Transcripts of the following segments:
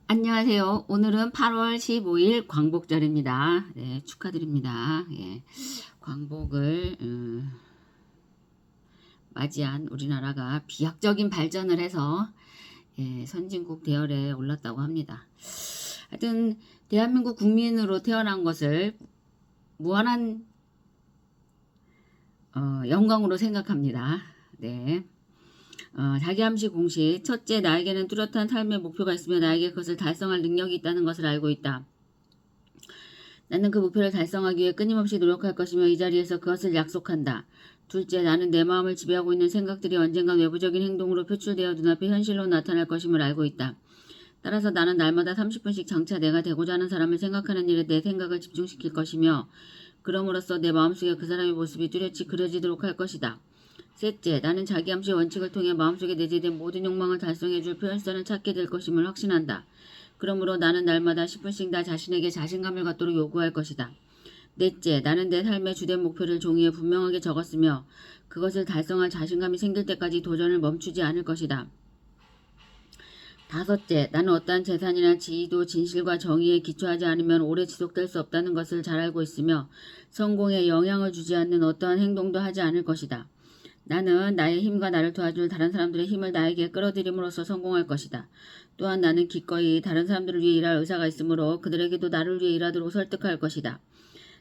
안녕하세요. 오늘은 8월 15일 광복절입니다. 네, 축하드립니다. 예, 광복을 맞이한 우리나라가 비약적인 발전을 해서 선진국 대열에 올랐다고 합니다. 하여튼 대한민국 국민으로 태어난 것을 무한한 영광으로 생각합니다. 네. 자기암시 공식. 첫째, 나에게는 뚜렷한 삶의 목표가 있으며 나에게 그것을 달성할 능력이 있다는 것을 알고 있다. 나는 그 목표를 달성하기 위해 끊임없이 노력할 것이며 이 자리에서 그것을 약속한다. 둘째, 나는 내 마음을 지배하고 있는 생각들이 언젠간 외부적인 행동으로 표출되어 눈앞에 현실로 나타날 것임을 알고 있다. 따라서 나는 날마다 30분씩 장차 내가 되고자 하는 사람을 생각하는 일에 내 생각을 집중시킬 것이며 그럼으로써 내 마음속에 그 사람의 모습이 뚜렷이 그려지도록 할 것이다. 셋째, 나는 자기암시 원칙을 통해 마음속에 내재된 모든 욕망을 달성해줄 표현선을 찾게 될 것임을 확신한다. 그러므로 나는 날마다 10분씩 나 자신에게 자신감을 갖도록 요구할 것이다. 넷째, 나는 내 삶의 주된 목표를 종이에 분명하게 적었으며 그것을 달성할 자신감이 생길 때까지 도전을 멈추지 않을 것이다. 다섯째, 나는 어떠한 재산이나 지위도 진실과 정의에 기초하지 않으면 오래 지속될 수 없다는 것을 잘 알고 있으며 성공에 영향을 주지 않는 어떠한 행동도 하지 않을 것이다. 나는 나의 힘과 나를 도와줄 다른 사람들의 힘을 나에게 끌어들임으로써 성공할 것이다. 또한 나는 기꺼이 다른 사람들을 위해 일할 의사가 있으므로 그들에게도 나를 위해 일하도록 설득할 것이다.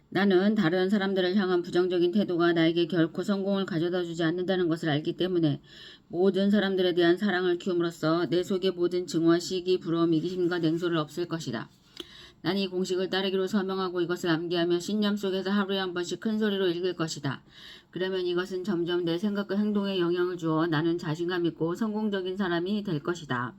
나는 다른 사람들을 향한 부정적인 태도가 나에게 결코 성공을 가져다 주지 않는다는 것을 알기 때문에 모든 사람들에 대한 사랑을 키움으로써 내 속의 모든 증오와 시기, 부러움, 이기심과 냉소를 없앨 것이다. 난 이 공식을 따르기로 서명하고 이것을 암기하며 신념 속에서 하루에 한 번씩 큰 소리로 읽을 것이다. 그러면 이것은 점점 내 생각과 행동에 영향을 주어 나는 자신감 있고 성공적인 사람이 될 것이다.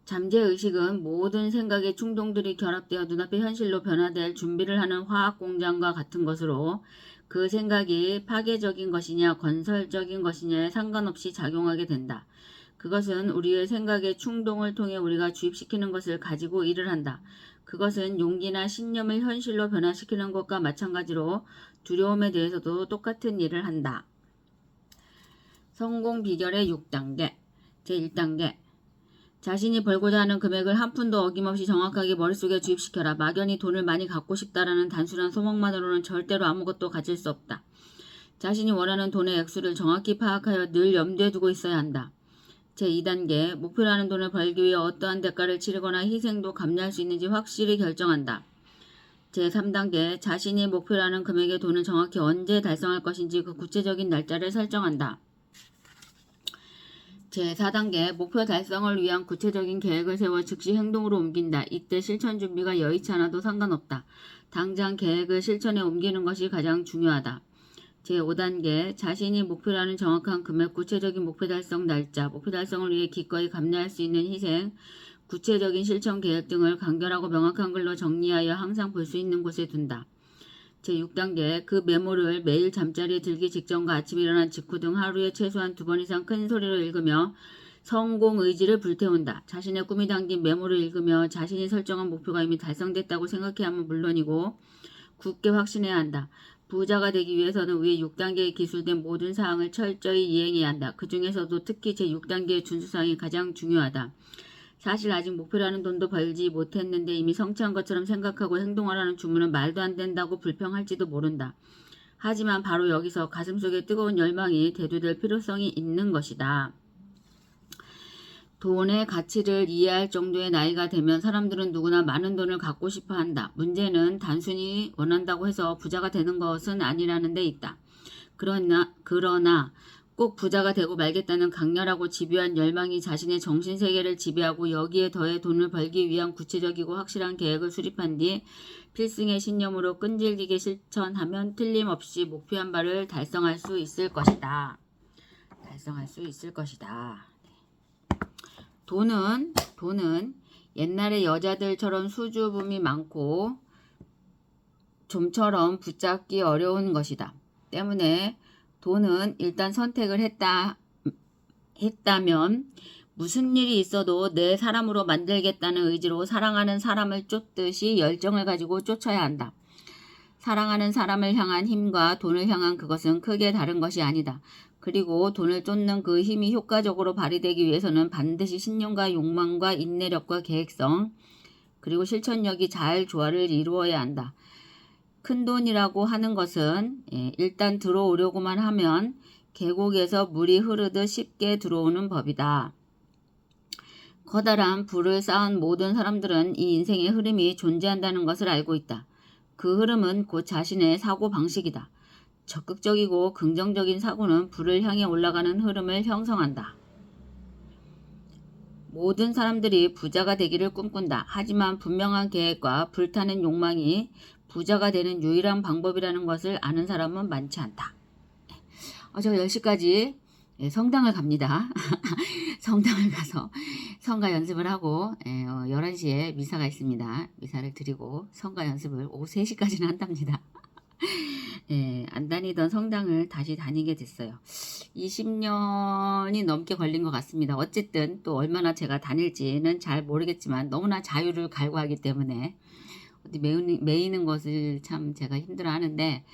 잠재의식은 모든 생각의 충동들이 결합되어 눈앞의 현실로 변화될 준비를 하는 화학공장과 같은 것으로 그 생각이 파괴적인 것이냐 건설적인 것이냐에 상관없이 작용하게 된다. 그것은 우리의 생각의 충동을 통해 우리가 주입시키는 것을 가지고 일을 한다. 그것은 용기나 신념을 현실로 변화시키는 것과 마찬가지로 두려움에 대해서도 똑같은 일을 한다. 성공 비결의 6단계. 제1단계. 자신이 벌고자 하는 금액을 한 푼도 어김없이 정확하게 머릿속에 주입시켜라. 막연히 돈을 많이 갖고 싶다라는 단순한 소망만으로는 절대로 아무것도 가질 수 없다. 자신이 원하는 돈의 액수를 정확히 파악하여 늘 염두에 두고 있어야 한다. 제2단계, 목표라는 돈을 벌기 위해 어떠한 대가를 치르거나 희생도 감내할 수 있는지 확실히 결정한다. 제3단계, 자신이 목표라는 금액의 돈을 정확히 언제 달성할 것인지 그 구체적인 날짜를 설정한다. 제4단계, 목표 달성을 위한 구체적인 계획을 세워 즉시 행동으로 옮긴다. 이때 실천 준비가 여의치 않아도 상관없다. 당장 계획을 실천에 옮기는 것이 가장 중요하다. 제5단계, 자신이 목표라는 정확한 금액, 구체적인 목표 달성 날짜, 목표 달성을 위해 기꺼이 감내할 수 있는 희생, 구체적인 실천 계획 등을 간결하고 명확한 글로 정리하여 항상 볼 수 있는 곳에 둔다. 제6단계, 그 메모를 매일 잠자리에 들기 직전과 아침에 일어난 직후 등 하루에 최소한 2번 이상 큰 소리로 읽으며 성공 의지를 불태운다. 자신의 꿈이 담긴 메모를 읽으며 자신이 설정한 목표가 이미 달성됐다고 생각해야 하면 물론이고 굳게 확신해야 한다. 부자가 되기 위해서는 위에 6단계에 기술된 모든 사항을 철저히 이행해야 한다. 그 중에서도 특히 제6단계의 준수사항이 가장 중요하다. 사실 아직 목표라는 돈도 벌지 못했는데 이미 성취한 것처럼 생각하고 행동하라는 주문은 말도 안 된다고 불평할지도 모른다. 하지만 바로 여기서 가슴속에 뜨거운 열망이 대두될 필요성이 있는 것이다. 돈의 가치를 이해할 정도의 나이가 되면 사람들은 누구나 많은 돈을 갖고 싶어 한다. 문제는 단순히 원한다고 해서 부자가 되는 것은 아니라는 데 있다. 그러나 꼭 부자가 되고 말겠다는 강렬하고 집요한 열망이 자신의 정신세계를 지배하고 여기에 더해 돈을 벌기 위한 구체적이고 확실한 계획을 수립한 뒤 필승의 신념으로 끈질기게 실천하면 틀림없이 목표한 바를 달성할 수 있을 것이다. 돈은 옛날에 여자들처럼 수줍음이 많고 좀처럼 붙잡기 어려운 것이다. 때문에 돈은 일단 선택을 했다면 무슨 일이 있어도 내 사람으로 만들겠다는 의지로 사랑하는 사람을 쫓듯이 열정을 가지고 쫓아야 한다. 사랑하는 사람을 향한 힘과 돈을 향한 그것은 크게 다른 것이 아니다. 그리고 돈을 쫓는 그 힘이 효과적으로 발휘되기 위해서는 반드시 신념과 욕망과 인내력과 계획성 그리고 실천력이 잘 조화를 이루어야 한다. 큰돈이라고 하는 것은 일단 들어오려고만 하면 계곡에서 물이 흐르듯 쉽게 들어오는 법이다. 커다란 부를 쌓은 모든 사람들은 이 인생의 흐름이 존재한다는 것을 알고 있다. 그 흐름은 곧 자신의 사고 방식이다. 적극적이고 긍정적인 사고는 불을 향해 올라가는 흐름을 형성한다. 모든 사람들이 부자가 되기를 꿈꾼다. 하지만 분명한 계획과 불타는 욕망이 부자가 되는 유일한 방법이라는 것을 아는 사람은 많지 않다. 제가 10시까지 성당을 갑니다. 성당을 가서 성가 연습을 하고 11시에 미사가 있습니다. 미사를 드리고 성가 연습을 오후 3시까지는 한답니다. 안 다니던 성당을 다시 다니게 됐어요. 20년이 넘게 걸린 것 같습니다. 어쨌든 또 얼마나 제가 다닐지는 잘 모르겠지만 너무나 자유를 갈구하기 때문에 어디 매이는 것을 참 제가 힘들어 하는데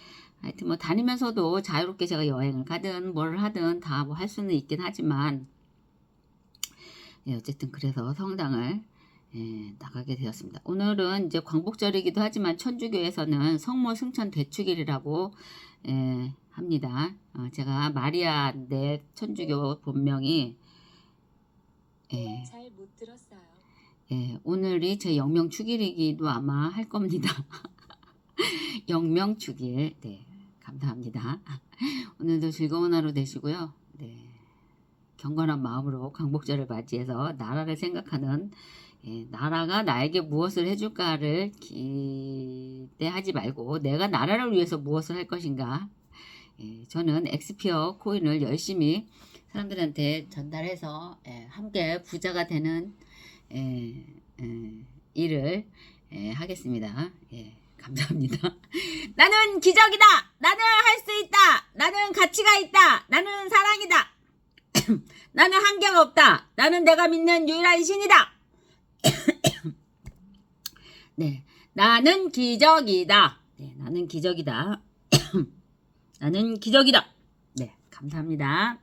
하여튼 뭐 다니면서도 자유롭게 제가 여행을 가든 뭘 하든 다 뭐 할 수는 있긴 하지만 어쨌든 그래서 성당을 나가게 되었습니다. 오늘은 이제 광복절이기도 하지만 천주교에서는 성모 승천 대축일이라고 합니다. 제가 마리아인데 천주교 본명이 잘 못 들었어요. 오늘이 제 영명축일이기도 아마 할 겁니다. 영명축일. 네, 감사합니다. 오늘도 즐거운 하루 되시고요. 네, 경건한 마음으로 광복절을 맞이해서 나라를 생각하는 나라가 나에게 무엇을 해줄까를 기대하지 말고 내가 나라를 위해서 무엇을 할 것인가. 저는 엑스피어 코인을 열심히 사람들한테 전달해서 함께 부자가 되는 일을 하겠습니다. 감사합니다. 나는 기적이다. 나는 할 수 있다. 나는 가치가 있다. 나는 사랑이다. 나는 한계가 없다. 나는 내가 믿는 유일한 신이다. 네, 나는 기적이다. 네, 나는 기적이다. 나는 기적이다. 네, 감사합니다.